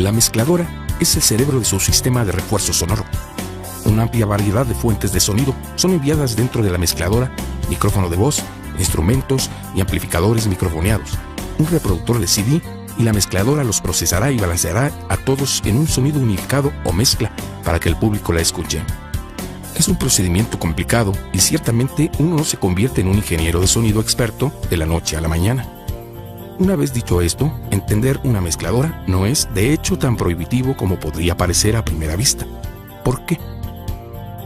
La mezcladora es el cerebro de su sistema de refuerzo sonoro. Una amplia variedad de fuentes de sonido son enviadas dentro de la mezcladora: micrófono de voz, instrumentos y amplificadores microfoneados, un reproductor de CD, y la mezcladora los procesará y balanceará a todos en un sonido unificado o mezcla para que el público la escuche. Es un procedimiento complicado y ciertamente uno no se convierte en un ingeniero de sonido experto de la noche a la mañana. Una vez dicho esto, entender una mezcladora no es, de hecho, tan prohibitivo como podría parecer a primera vista. ¿Por qué?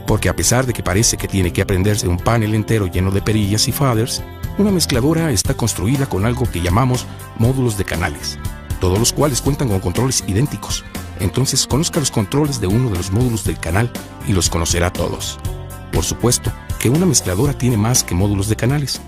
Porque a pesar de que parece que tiene que aprenderse un panel entero lleno de perillas y faders, una mezcladora está construida con algo que llamamos módulos de canales, todos los cuales cuentan con controles idénticos. Entonces, conozca los controles de uno de los módulos del canal y los conocerá todos. Por supuesto que una mezcladora tiene más que módulos de canales.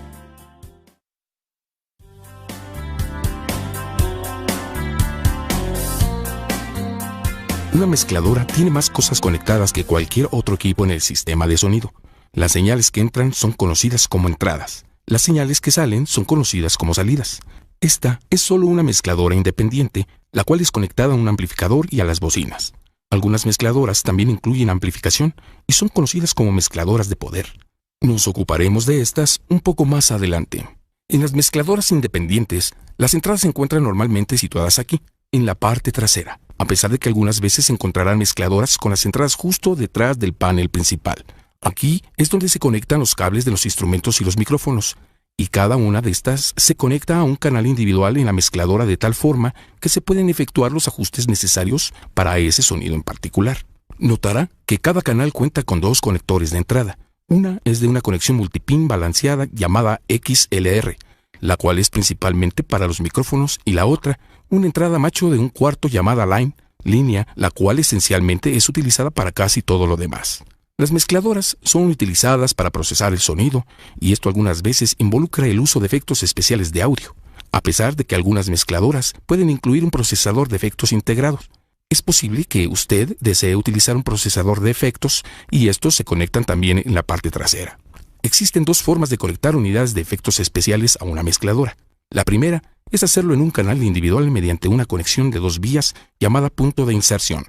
Una mezcladora tiene más cosas conectadas que cualquier otro equipo en el sistema de sonido. Las señales que entran son conocidas como entradas. Las señales que salen son conocidas como salidas. Esta es solo una mezcladora independiente, la cual es conectada a un amplificador y a las bocinas. Algunas mezcladoras también incluyen amplificación y son conocidas como mezcladoras de poder. Nos ocuparemos de estas un poco más adelante. En las mezcladoras independientes, las entradas se encuentran normalmente situadas aquí, en la parte trasera, a pesar de que algunas veces se encontrarán mezcladoras con las entradas justo detrás del panel principal. Aquí es donde se conectan los cables de los instrumentos y los micrófonos, y cada una de estas se conecta a un canal individual en la mezcladora de tal forma que se pueden efectuar los ajustes necesarios para ese sonido en particular. Notará que cada canal cuenta con dos conectores de entrada. Una es de una conexión multipin balanceada llamada XLR, la cual es principalmente para los micrófonos, y la otra, una entrada macho de un cuarto llamada line, línea, la cual esencialmente es utilizada para casi todo lo demás. Las mezcladoras son utilizadas para procesar el sonido, y esto algunas veces involucra el uso de efectos especiales de audio, a pesar de que algunas mezcladoras pueden incluir un procesador de efectos integrados. Es posible que usted desee utilizar un procesador de efectos y estos se conectan también en la parte trasera. Existen dos formas de conectar unidades de efectos especiales a una mezcladora. La primera es hacerlo en un canal individual mediante una conexión de dos vías llamada punto de inserción.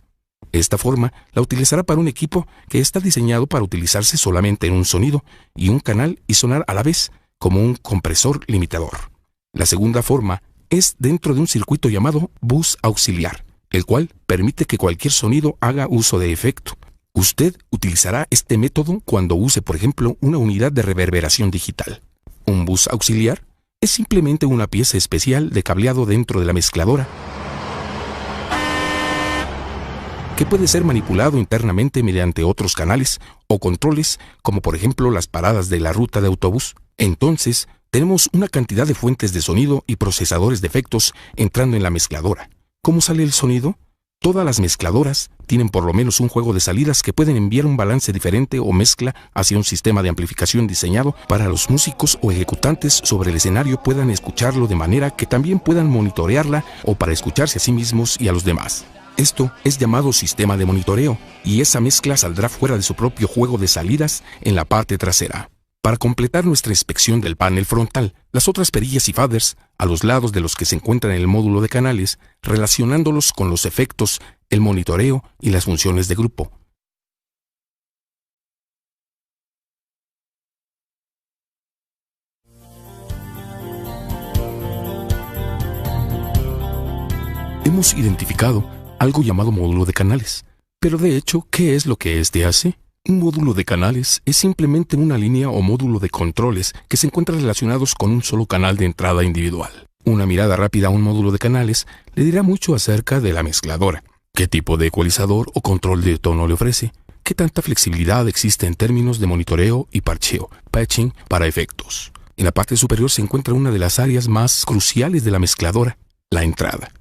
Esta forma la utilizará para un equipo que está diseñado para utilizarse solamente en un sonido y un canal y sonar a la vez, como un compresor limitador. La segunda forma es dentro de un circuito llamado bus auxiliar, el cual permite que cualquier sonido haga uso de efecto. Usted utilizará este método cuando use, por ejemplo, una unidad de reverberación digital. Un bus auxiliar es simplemente una pieza especial de cableado dentro de la mezcladora que puede ser manipulado internamente mediante otros canales o controles, como por ejemplo las paradas de la ruta de autobús. Entonces, tenemos una cantidad de fuentes de sonido y procesadores de efectos entrando en la mezcladora. ¿Cómo sale el sonido? Todas las mezcladoras tienen por lo menos un juego de salidas que pueden enviar un balance diferente o mezcla hacia un sistema de amplificación diseñado para los músicos o ejecutantes sobre el escenario puedan escucharlo de manera que también puedan monitorearla o para escucharse a sí mismos y a los demás. Esto es llamado sistema de monitoreo, y esa mezcla saldrá fuera de su propio juego de salidas en la parte trasera. Para completar nuestra inspección del panel frontal, las otras perillas y faders, a los lados de los que se encuentran en el módulo de canales, relacionándolos con los efectos, el monitoreo y las funciones de grupo. Hemos identificado algo llamado módulo de canales. Pero de hecho, ¿qué es lo que éste hace? Un módulo de canales es simplemente una línea o módulo de controles que se encuentran relacionados con un solo canal de entrada individual. Una mirada rápida a un módulo de canales le dirá mucho acerca de la mezcladora. ¿Qué tipo de ecualizador o control de tono le ofrece? ¿Qué tanta flexibilidad existe en términos de monitoreo y parcheo, patching, para efectos? En la parte superior se encuentra una de las áreas más cruciales de la mezcladora, la entrada.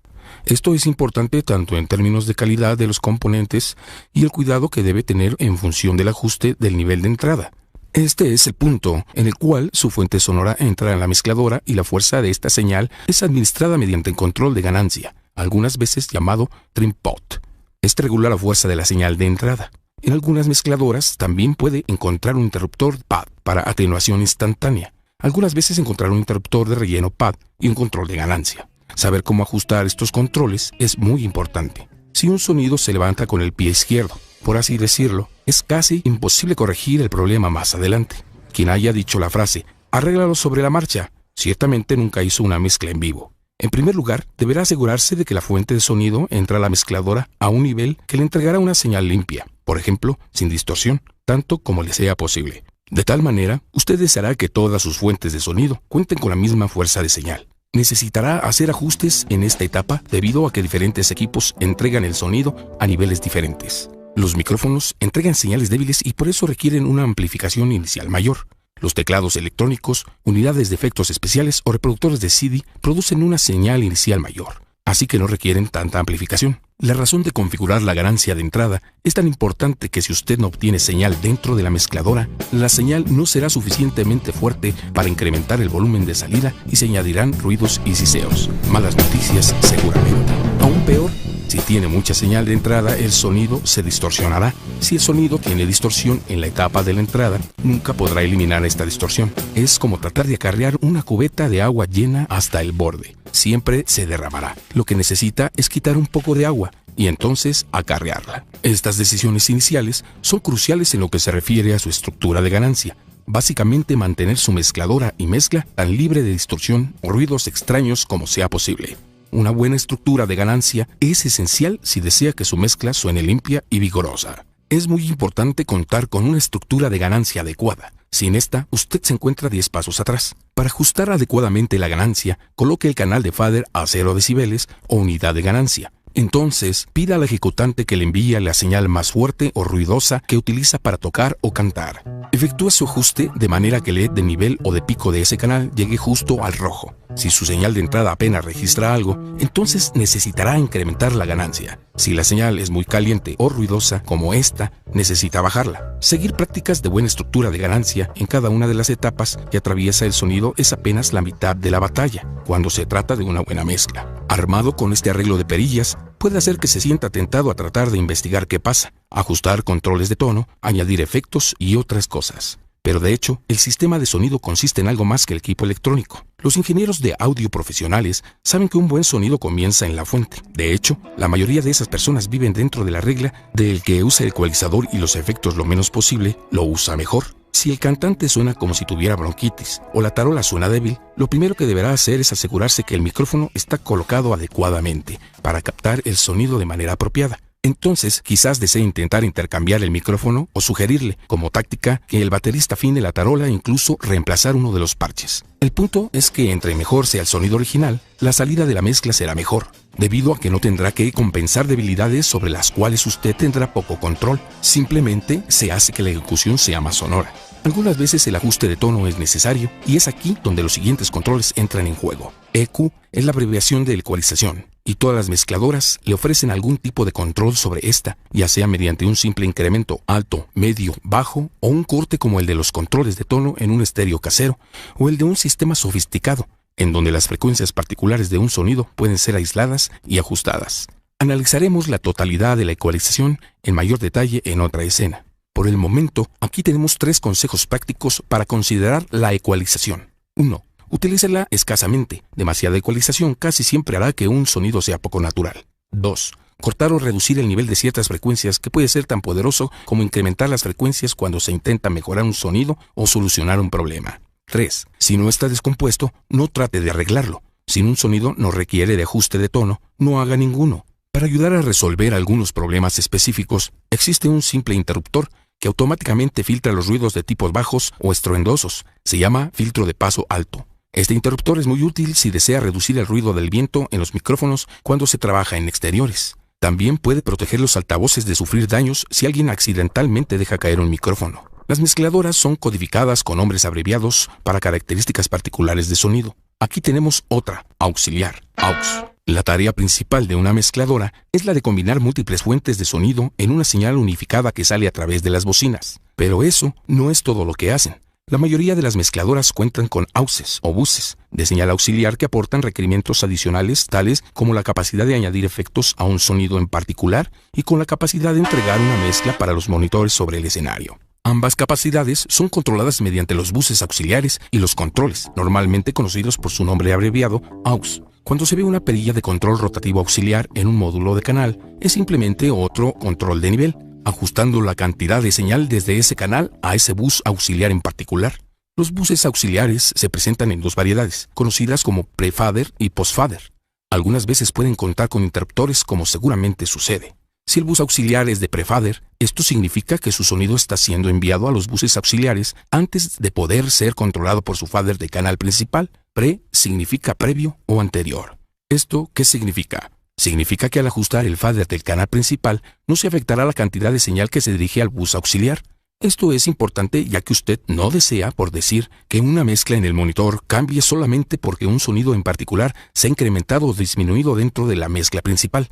Esto es importante tanto en términos de calidad de los componentes y el cuidado que debe tener en función del ajuste del nivel de entrada. Este es el punto en el cual su fuente sonora entra en la mezcladora y la fuerza de esta señal es administrada mediante el control de ganancia, algunas veces llamado trim pot. Este regula la fuerza de la señal de entrada. En algunas mezcladoras también puede encontrar un interruptor pad para atenuación instantánea. Algunas veces encontrar un interruptor de relleno pad y un control de ganancia. Saber cómo ajustar estos controles es muy importante. Si un sonido se levanta con el pie izquierdo, por así decirlo, es casi imposible corregir el problema más adelante. Quien haya dicho la frase, arréglalo sobre la marcha, ciertamente nunca hizo una mezcla en vivo. En primer lugar, deberá asegurarse de que la fuente de sonido entra a la mezcladora a un nivel que le entregará una señal limpia, por ejemplo, sin distorsión, tanto como le sea posible. De tal manera, usted deseará que todas sus fuentes de sonido cuenten con la misma fuerza de señal. Necesitará hacer ajustes en esta etapa debido a que diferentes equipos entregan el sonido a niveles diferentes. Los micrófonos entregan señales débiles y por eso requieren una amplificación inicial mayor. Los teclados electrónicos, unidades de efectos especiales o reproductores de CD producen una señal inicial mayor, así que no requieren tanta amplificación. La razón de configurar la ganancia de entrada es tan importante que si usted no obtiene señal dentro de la mezcladora, la señal no será suficientemente fuerte para incrementar el volumen de salida y se añadirán ruidos y siseos. Malas noticias seguramente. Aún peor, si tiene mucha señal de entrada, el sonido se distorsionará. Si el sonido tiene distorsión en la etapa de la entrada, nunca podrá eliminar esta distorsión. Es como tratar de acarrear una cubeta de agua llena hasta el borde. Siempre se derramará. Lo que necesita es quitar un poco de agua y entonces acarrearla. Estas decisiones iniciales son cruciales en lo que se refiere a su estructura de ganancia. Básicamente mantener su mezcladora y mezcla tan libre de distorsión o ruidos extraños como sea posible. Una buena estructura de ganancia es esencial si desea que su mezcla suene limpia y vigorosa. Es muy importante contar con una estructura de ganancia adecuada. Sin esta, usted se encuentra 10 pasos atrás. Para ajustar adecuadamente la ganancia, coloque el canal de fader a 0 decibeles o unidad de ganancia. Entonces, pida al ejecutante que le envíe la señal más fuerte o ruidosa que utiliza para tocar o cantar. Efectúa su ajuste de manera que el LED de nivel o de pico de ese canal llegue justo al rojo. Si su señal de entrada apenas registra algo, entonces necesitará incrementar la ganancia. Si la señal es muy caliente o ruidosa como esta, necesita bajarla. Seguir prácticas de buena estructura de ganancia en cada una de las etapas que atraviesa el sonido es apenas la mitad de la batalla, cuando se trata de una buena mezcla. Armado con este arreglo de perillas, puede hacer que se sienta tentado a tratar de investigar qué pasa, ajustar controles de tono, añadir efectos y otras cosas. Pero de hecho, el sistema de sonido consiste en algo más que el equipo electrónico. Los ingenieros de audio profesionales saben que un buen sonido comienza en la fuente. De hecho, la mayoría de esas personas viven dentro de la regla del que usa el ecualizador y los efectos lo menos posible, lo usa mejor. Si el cantante suena como si tuviera bronquitis o la tarola suena débil, lo primero que deberá hacer es asegurarse que el micrófono está colocado adecuadamente para captar el sonido de manera apropiada. Entonces, quizás desee intentar intercambiar el micrófono o sugerirle, como táctica, que el baterista afine la tarola e incluso reemplazar uno de los parches. El punto es que entre mejor sea el sonido original, la salida de la mezcla será mejor, debido a que no tendrá que compensar debilidades sobre las cuales usted tendrá poco control. Simplemente se hace que la ejecución sea más sonora. Algunas veces el ajuste de tono es necesario y es aquí donde los siguientes controles entran en juego. EQ es la abreviación de ecualización y todas las mezcladoras le ofrecen algún tipo de control sobre esta, ya sea mediante un simple incremento alto, medio, bajo o un corte como el de los controles de tono en un estéreo casero o el de un sistema sofisticado, en donde las frecuencias particulares de un sonido pueden ser aisladas y ajustadas. Analizaremos la totalidad de la ecualización en mayor detalle en otra escena. Por el momento, aquí tenemos 3 consejos prácticos para considerar la ecualización. 1. Utilícela escasamente. Demasiada ecualización casi siempre hará que un sonido sea poco natural. 2. Cortar o reducir el nivel de ciertas frecuencias, que puede ser tan poderoso como incrementar las frecuencias cuando se intenta mejorar un sonido o solucionar un problema. 3. Si no está descompuesto, no trate de arreglarlo. Si un sonido no requiere de ajuste de tono, no haga ninguno. Para ayudar a resolver algunos problemas específicos, existe un simple interruptor que automáticamente filtra los ruidos de tipos bajos o estruendosos. Se llama filtro de paso alto. Este interruptor es muy útil si desea reducir el ruido del viento en los micrófonos cuando se trabaja en exteriores. También puede proteger los altavoces de sufrir daños si alguien accidentalmente deja caer un micrófono. Las mezcladoras son codificadas con nombres abreviados para características particulares de sonido. Aquí tenemos otra, auxiliar, AUX. La tarea principal de una mezcladora es la de combinar múltiples fuentes de sonido en una señal unificada que sale a través de las bocinas. Pero eso no es todo lo que hacen. La mayoría de las mezcladoras cuentan con AUXes o buses de señal auxiliar que aportan requerimientos adicionales tales como la capacidad de añadir efectos a un sonido en particular y con la capacidad de entregar una mezcla para los monitores sobre el escenario. Ambas capacidades son controladas mediante los buses auxiliares y los controles, normalmente conocidos por su nombre abreviado AUX. Cuando se ve una perilla de control rotativo auxiliar en un módulo de canal, es simplemente otro control de nivel, ajustando la cantidad de señal desde ese canal a ese bus auxiliar en particular. Los buses auxiliares se presentan en dos variedades, conocidas como pre-fader y post-fader. Algunas veces pueden contar con interruptores, como seguramente sucede. Si el bus auxiliar es de pre-fader, esto significa que su sonido está siendo enviado a los buses auxiliares antes de poder ser controlado por su fader de canal principal. Pre significa previo o anterior. ¿Esto qué significa? Significa que al ajustar el fader del canal principal, no se afectará la cantidad de señal que se dirige al bus auxiliar. Esto es importante ya que usted no desea, por decir, que una mezcla en el monitor cambie solamente porque un sonido en particular se ha incrementado o disminuido dentro de la mezcla principal.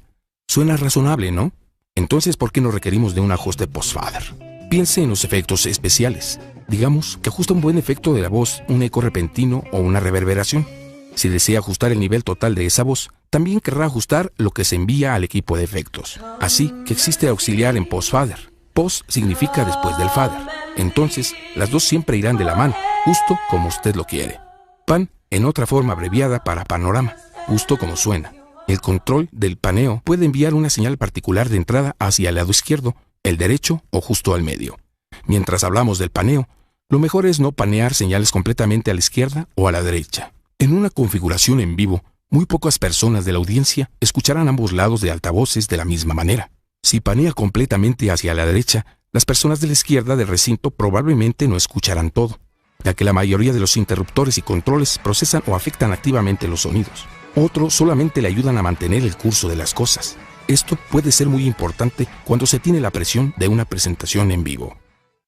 Suena razonable, ¿no? Entonces, ¿por qué no requerimos de un ajuste post-fader? Piense en los efectos especiales. Digamos que ajusta un buen efecto de la voz, un eco repentino o una reverberación. Si desea ajustar el nivel total de esa voz, también querrá ajustar lo que se envía al equipo de efectos. Así que existe auxiliar en post-fader. Post significa después del fader. Entonces, las dos siempre irán de la mano, justo como usted lo quiere. Pan, en otra forma abreviada para panorama, justo como suena. El control del paneo puede enviar una señal particular de entrada hacia el lado izquierdo, el derecho o justo al medio. Mientras hablamos del paneo, lo mejor es no panear señales completamente a la izquierda o a la derecha. En una configuración en vivo, muy pocas personas de la audiencia escucharán ambos lados de altavoces de la misma manera. Si panea completamente hacia la derecha, las personas de la izquierda del recinto probablemente no escucharán todo, ya que la mayoría de los interruptores y controles procesan o afectan activamente los sonidos. Otros solamente le ayudan a mantener el curso de las cosas. Esto puede ser muy importante cuando se tiene la presión de una presentación en vivo.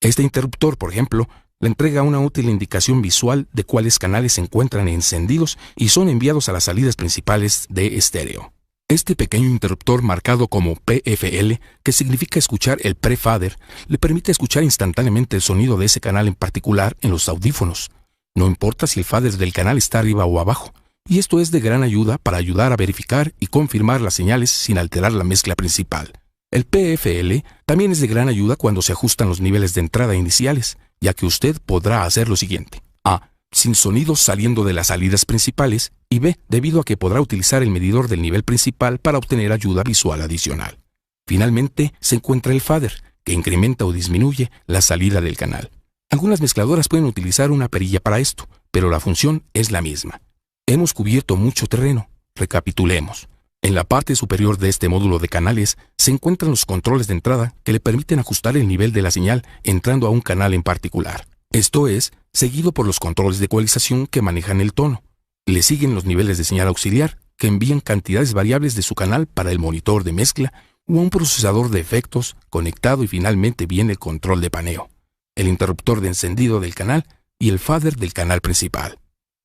Este interruptor, por ejemplo, le entrega una útil indicación visual de cuáles canales se encuentran encendidos y son enviados a las salidas principales de estéreo. Este pequeño interruptor marcado como PFL, que significa escuchar el pre-fader, le permite escuchar instantáneamente el sonido de ese canal en particular en los audífonos. No importa si el fader del canal está arriba o abajo. Y esto es de gran ayuda para ayudar a verificar y confirmar las señales sin alterar la mezcla principal. El PFL también es de gran ayuda cuando se ajustan los niveles de entrada iniciales, ya que usted podrá hacer lo siguiente. A. Sin sonidos saliendo de las salidas principales, y B. Debido a que podrá utilizar el medidor del nivel principal para obtener ayuda visual adicional. Finalmente, se encuentra el fader, que incrementa o disminuye la salida del canal. Algunas mezcladoras pueden utilizar una perilla para esto, pero la función es la misma. Hemos cubierto mucho terreno. Recapitulemos. En la parte superior de este módulo de canales se encuentran los controles de entrada que le permiten ajustar el nivel de la señal entrando a un canal en particular. Esto es, seguido por los controles de ecualización que manejan el tono. Le siguen los niveles de señal auxiliar que envían cantidades variables de su canal para el monitor de mezcla o a un procesador de efectos conectado, y finalmente viene el control de paneo, el interruptor de encendido del canal y el fader del canal principal.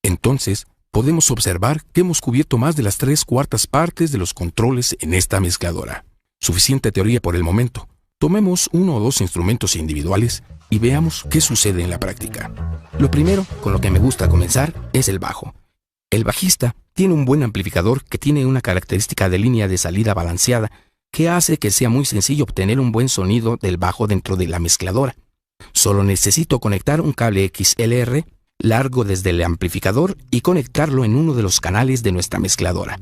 Entonces, podemos observar que hemos cubierto más de las 3/4 partes de los controles en esta mezcladora. Suficiente teoría por el momento. Tomemos uno o dos instrumentos individuales y veamos qué sucede en la práctica. Lo primero con lo que me gusta comenzar es el bajo. El bajista tiene un buen amplificador que tiene una característica de línea de salida balanceada que hace que sea muy sencillo obtener un buen sonido del bajo dentro de la mezcladora. Solo necesito conectar un cable XLR largo desde el amplificador y conectarlo en uno de los canales de nuestra mezcladora.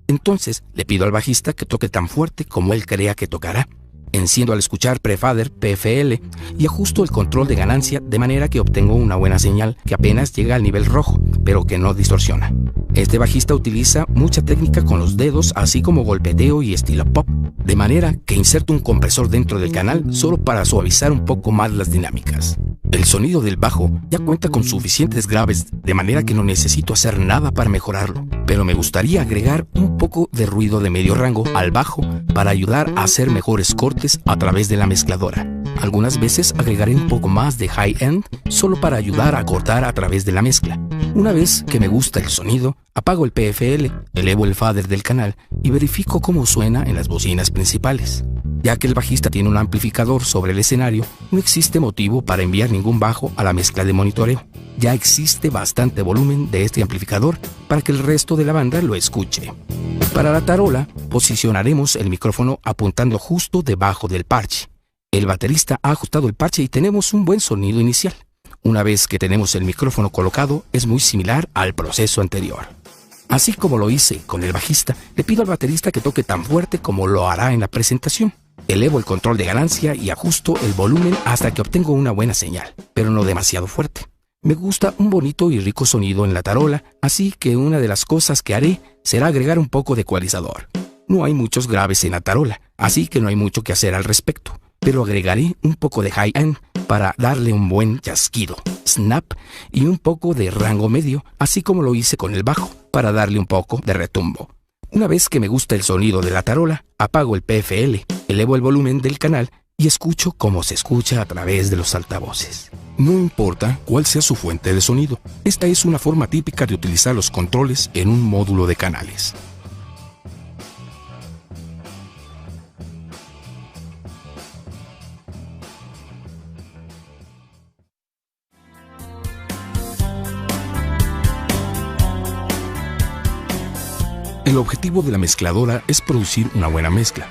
Entonces le pido al bajista que toque tan fuerte como él crea que tocará. Enciendo al escuchar prefader PFL y ajusto el control de ganancia de manera que obtengo una buena señal que apenas llega al nivel rojo, pero que no distorsiona. Este bajista utiliza mucha técnica con los dedos, así como golpeteo y estilo pop, de manera que inserto un compresor dentro del canal solo para suavizar un poco más las dinámicas. El sonido del bajo ya cuenta con suficientes graves, de manera que no necesito hacer nada para mejorarlo, pero me gustaría agregar un poco de ruido de medio rango al bajo para ayudar a hacer mejores cortes a través de la mezcladora. Algunas veces agregaré un poco más de high-end solo para ayudar a cortar a través de la mezcla. Una vez que me gusta el sonido, apago el PFL, elevo el fader del canal y verifico cómo suena en las bocinas principales. Ya que el bajista tiene un amplificador sobre el escenario, no existe motivo para enviar ningún bajo a la mezcla de monitoreo. Ya existe bastante volumen de este amplificador para que el resto de la banda lo escuche. Para la tarola, posicionaremos el micrófono apuntando justo debajo del parche. El baterista ha ajustado el parche y tenemos un buen sonido inicial. Una vez que tenemos el micrófono colocado, es muy similar al proceso anterior. Así como lo hice con el bajista, le pido al baterista que toque tan fuerte como lo hará en la presentación. Elevo el control de ganancia y ajusto el volumen hasta que obtengo una buena señal, pero no demasiado fuerte. Me gusta un bonito y rico sonido en la tarola, así que una de las cosas que haré será agregar un poco de ecualizador. No hay muchos graves en la tarola, así que no hay mucho que hacer al respecto, pero agregaré un poco de high-end para darle un buen chasquido, snap y un poco de rango medio, así como lo hice con el bajo, para darle un poco de retumbo. Una vez que me gusta el sonido de la tarola, apago el PFL, elevo el volumen del canal y escucho cómo se escucha a través de los altavoces. No importa cuál sea su fuente de sonido, esta es una forma típica de utilizar los controles en un módulo de canales. El objetivo de la mezcladora es producir una buena mezcla.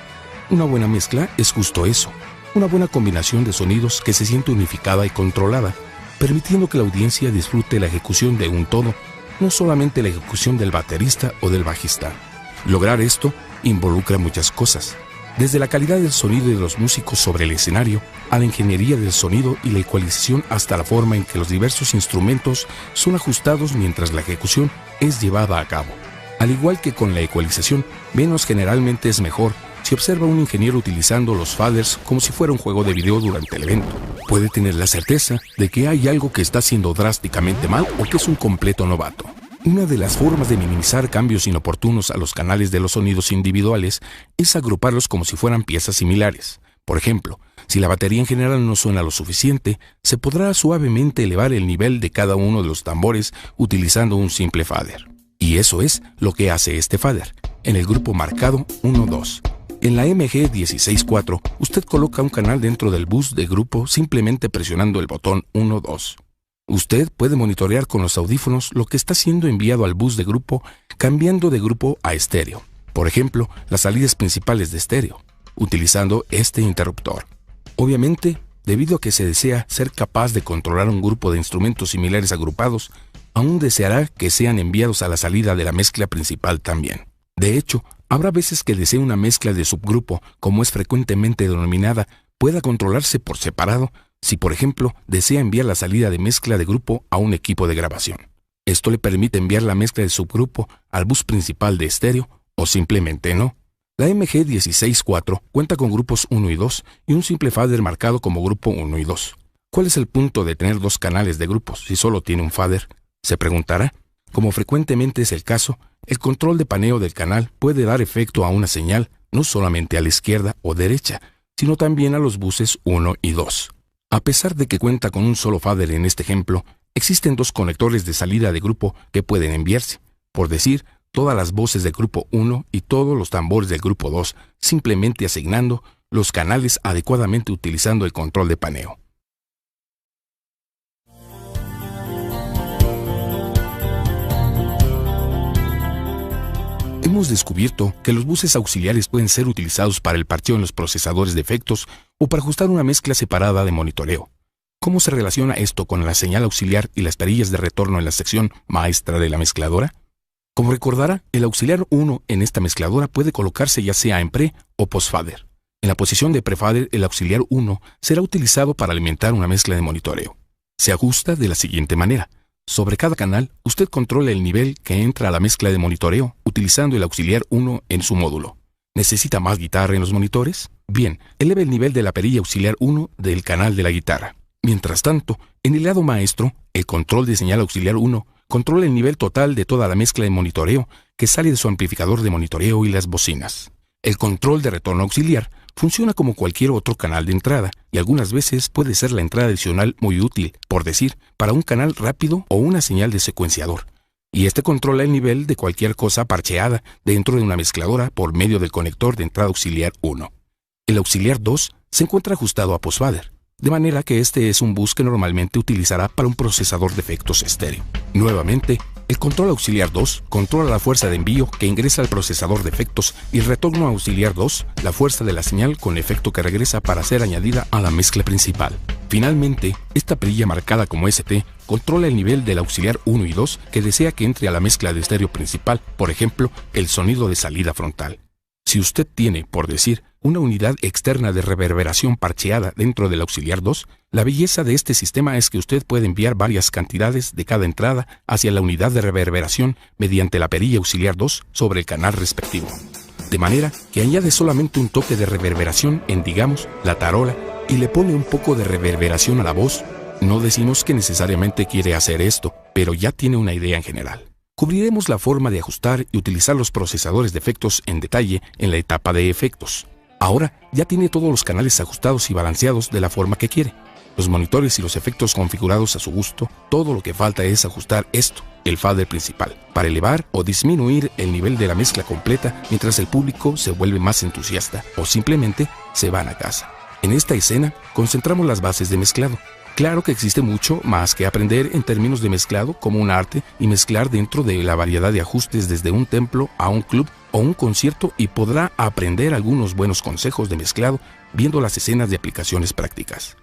Una buena mezcla es justo eso, una buena combinación de sonidos que se siente unificada y controlada, permitiendo que la audiencia disfrute la ejecución de un todo, no solamente la ejecución del baterista o del bajista. Lograr esto involucra muchas cosas, desde la calidad del sonido de los músicos sobre el escenario, a la ingeniería del sonido y la ecualización hasta la forma en que los diversos instrumentos son ajustados mientras la ejecución es llevada a cabo. Al igual que con la ecualización, menos generalmente es mejor. Si observa a un ingeniero utilizando los faders como si fuera un juego de video durante el evento, puede tener la certeza de que hay algo que está haciendo drásticamente mal o que es un completo novato. Una de las formas de minimizar cambios inoportunos a los canales de los sonidos individuales es agruparlos como si fueran piezas similares. Por ejemplo, si la batería en general no suena lo suficiente, se podrá suavemente elevar el nivel de cada uno de los tambores utilizando un simple fader. Y eso es lo que hace este fader, en el grupo marcado 1-2. En la MG164, usted coloca un canal dentro del bus de grupo simplemente presionando el botón 1-2. Usted puede monitorear con los audífonos lo que está siendo enviado al bus de grupo cambiando de grupo a estéreo. Por ejemplo, las salidas principales de estéreo, utilizando este interruptor. Obviamente, debido a que se desea ser capaz de controlar un grupo de instrumentos similares agrupados, aún deseará que sean enviados a la salida de la mezcla principal también. De hecho, habrá veces que desee una mezcla de subgrupo, como es frecuentemente denominada, pueda controlarse por separado si, por ejemplo, desea enviar la salida de mezcla de grupo a un equipo de grabación. Esto le permite enviar la mezcla de subgrupo al bus principal de estéreo o simplemente no. La MG164 cuenta con grupos 1 y 2 y un simple fader marcado como grupo 1 y 2. ¿Cuál es el punto de tener dos canales de grupos si solo tiene un fader? Se preguntará. Como frecuentemente es el caso, el control de paneo del canal puede dar efecto a una señal no solamente a la izquierda o derecha, sino también a los buses 1 y 2. A pesar de que cuenta con un solo fader en este ejemplo, existen dos conectores de salida de grupo que pueden enviarse, por decir, todas las voces del grupo 1 y todos los tambores del grupo 2, simplemente asignando los canales adecuadamente utilizando el control de paneo. Hemos descubierto que los buses auxiliares pueden ser utilizados para el parcheo en los procesadores de efectos o para ajustar una mezcla separada de monitoreo. ¿Cómo se relaciona esto con la señal auxiliar y las perillas de retorno en la sección maestra de la mezcladora? Como recordará, el auxiliar 1 en esta mezcladora puede colocarse ya sea en pre o post-fader. En la posición de pre-fader, el auxiliar 1 será utilizado para alimentar una mezcla de monitoreo. Se ajusta de la siguiente manera. Sobre cada canal, usted controla el nivel que entra a la mezcla de monitoreo utilizando el auxiliar 1 en su módulo. ¿Necesita más guitarra en los monitores? Bien, eleve el nivel de la perilla auxiliar 1 del canal de la guitarra. Mientras tanto, en el lado maestro, el control de señal auxiliar 1 controla el nivel total de toda la mezcla de monitoreo que sale de su amplificador de monitoreo y las bocinas. El control de retorno auxiliar funciona como cualquier otro canal de entrada y algunas veces puede ser la entrada adicional muy útil, por decir, para un canal rápido o una señal de secuenciador. Y este controla el nivel de cualquier cosa parcheada dentro de una mezcladora por medio del conector de entrada auxiliar 1. El auxiliar 2 se encuentra ajustado a postfader, de manera que este es un bus que normalmente utilizará para un procesador de efectos estéreo. Nuevamente, El control auxiliar 2 controla la fuerza de envío que ingresa al procesador de efectos y el retorno auxiliar 2, la fuerza de la señal con efecto que regresa para ser añadida a la mezcla principal. Finalmente, esta perilla marcada como ST controla el nivel del auxiliar 1 y 2 que desea que entre a la mezcla de estéreo principal, por ejemplo, el sonido de salida frontal. Si usted tiene, por decir, una unidad externa de reverberación parcheada dentro del auxiliar 2, la belleza de este sistema es que usted puede enviar varias cantidades de cada entrada hacia la unidad de reverberación mediante la perilla auxiliar 2 sobre el canal respectivo. De manera que añade solamente un toque de reverberación en, digamos, la tarola y le pone un poco de reverberación a la voz. No decimos que necesariamente quiere hacer esto, pero ya tiene una idea en general. Cubriremos la forma de ajustar y utilizar los procesadores de efectos en detalle en la etapa de efectos. Ahora ya tiene todos los canales ajustados y balanceados de la forma que quiere. Los monitores y los efectos configurados a su gusto, todo lo que falta es ajustar esto, el fader principal, para elevar o disminuir el nivel de la mezcla completa mientras el público se vuelve más entusiasta o simplemente se van a casa. En esta escena concentramos las bases de mezclado. Claro que existe mucho más que aprender en términos de mezclado como un arte y mezclar dentro de la variedad de ajustes desde un templo a un club o un concierto y podrá aprender algunos buenos consejos de mezclado viendo las escenas de aplicaciones prácticas.